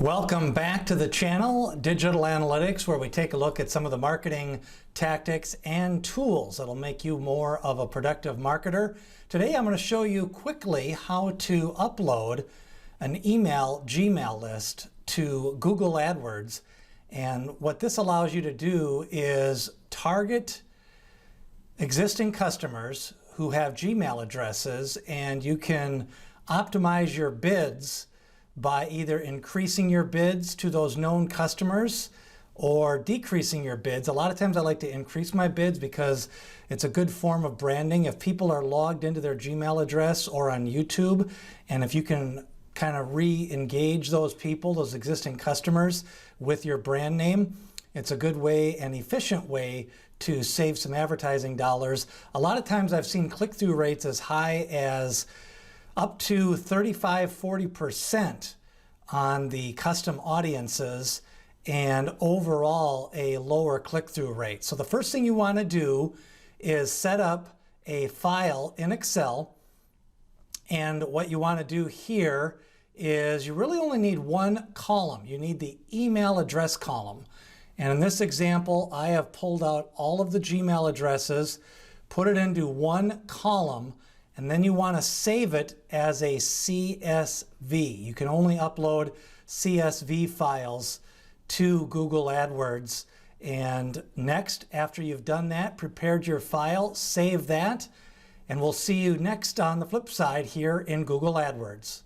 Welcome back to the channel, Digital Analytics, where we take a look at some of the marketing tactics and tools that'll make you more of a productive marketer. Today I'm going to show you quickly how to upload an email Gmail list to Google AdWords. And what this allows you to do is target existing customers who have Gmail addresses, and you can optimize your bids by either increasing your bids to those known customers or decreasing your bids. A lot of times I like to increase my bids because it's a good form of branding. If people are logged into their Gmail address or on YouTube, and if you can kind of re-engage those people, those existing customers, with your brand name, it's a good way and efficient way to save some advertising dollars. A lot of times I've seen click-through rates as high as up to 35–40% on the custom audiences, and overall a lower click-through rate. So the first thing you want to do is set up a file in Excel, and what you want to do here is you really only need one column. You need the email address column. And in this example, I have pulled out all of the Gmail addresses, put it into one column, and then you want to save it as a CSV. You can only upload CSV files to Google AdWords. And next, after you've done that, prepared your file, save that, and we'll see you next on the flip side here in Google AdWords.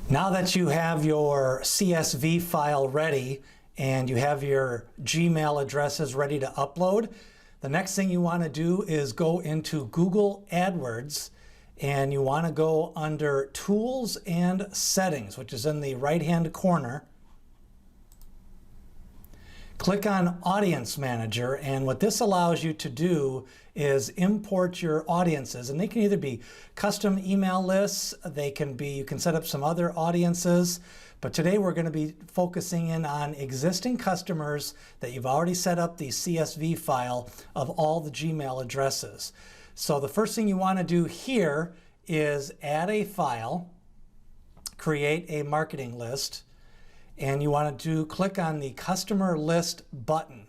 Now that you have your CSV file ready and you have your Gmail addresses ready to upload, the next thing you want to do is go into Google AdWords, and you want to go under Tools and Settings, which is in the right-hand corner. Click on Audience Manager, and what this allows you to do is import your audiences, and they can either be custom email lists, they can be, you can set up some other audiences, but today we're going to be focusing in on existing customers that you've already set up the CSV file of all the Gmail addresses. So the first thing you want to do here is add a file, create a marketing list, and you want to click on the customer list button.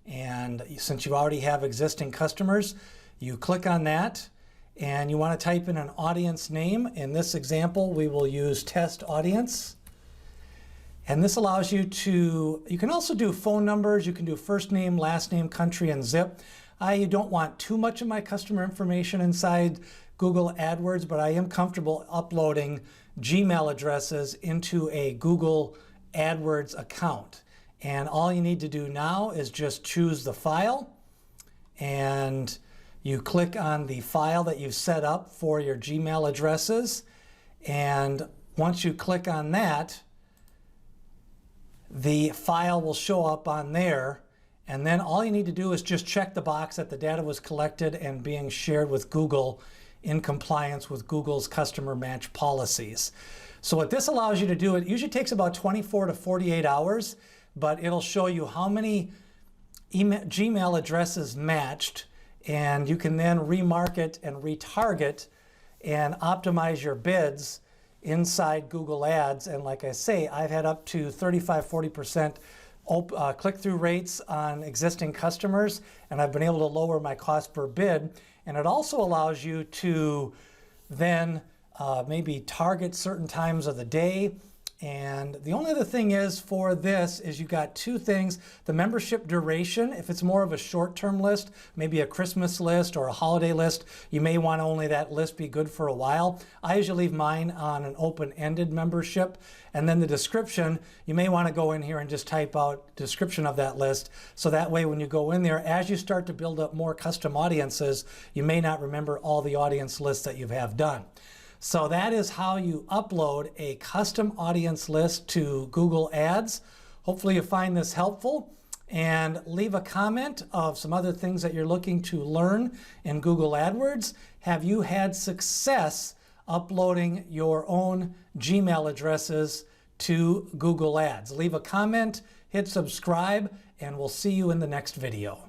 And since you already have existing customers, you click on that, and you want to type in an audience name. In this example, we will use test audience. And this allows you to, you can also do phone numbers, you can do first name, last name, country, and zip. I don't want too much of my customer information inside Google AdWords, but I am comfortable uploading Gmail addresses into a Google AdWords account. And all you need to do now is just choose the file, and you click on the file that you've set up for your Gmail addresses. And once you click on that, the file will show up on there. And then all you need to do is just check the box that the data was collected and being shared with Google in compliance with Google's customer match policies. So what this allows you to do, it usually takes about 24 to 48 hours, but it'll show you how many Gmail addresses matched, and you can then remarket and retarget and optimize your bids inside Google Ads. And like I say, I've had up to 35–40% click-through rates on existing customers, and I've been able to lower my cost per bid. And it also allows you to then maybe target certain times of the day. And the only other thing is for this is you got two things: the membership duration. If it's more of a short-term list, maybe a Christmas list or a holiday list, you may want only that list be good for a while. I usually leave mine on an open-ended membership. And then the description, you may want to go in here and just type out description of that list. So that way when you go in there, as you start to build up more custom audiences, you may not remember all the audience lists that you have done. So that is how you upload a custom audience list to Google Ads. Hopefully you find this helpful, and leave a comment of some other things that you're looking to learn in Google AdWords. Have you had success uploading your own Gmail addresses to Google Ads? Leave a comment, hit subscribe, and we'll see you in the next video.